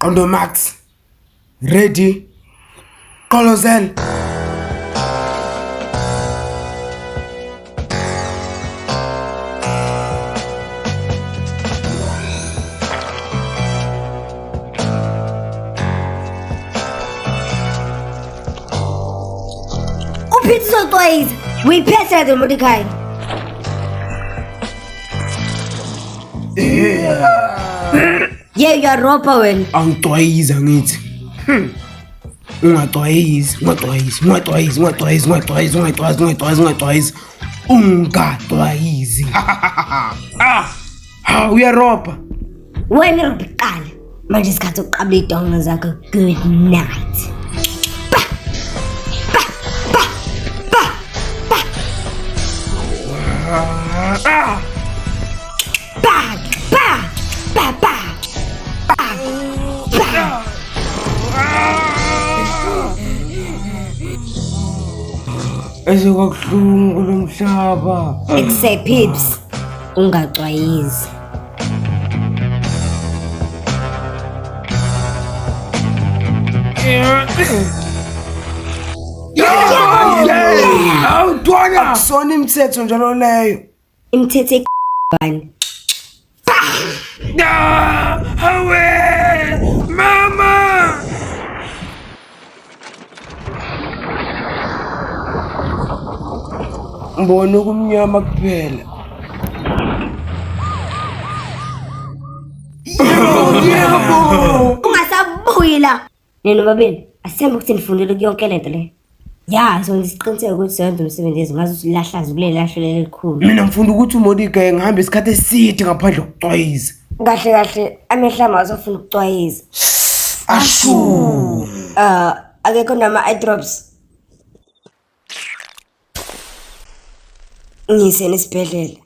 Kondo Max. Ready? Colossal. Pizza toys. We pets at the Mordecai. Yeah, you're Ropawen. Ang toys ngithi. Ungatoys. Ungatoys. Ah, we are Ropa. When you're Pican, my just got to qabli donga zakho. Good night. Ezokuhlungu lomhlaba. Except Pips, ungaxwayizi. Awutwana akusona imithetho njalo leyo. Imthethe bani? Hawe! Mama! Mbona kumnyama kuphela. Yebo! Ungasabuyi la. Nina babili, asembe ukuthi nifundile yonke lento le. Ya, so ngisiqiniseke ukuthi senze umsebenzi ezingazi ukuthi lahlaza kuleli lahlelo elikhulu. Mina ngifunda ukuthi uModika ngihamba isikhathi eside ngaphandle kokucwayiza. Kahle amehla azofuna ukucwayiza. Ashu. Akekho nama eye drops. Ngise nesibhedlela.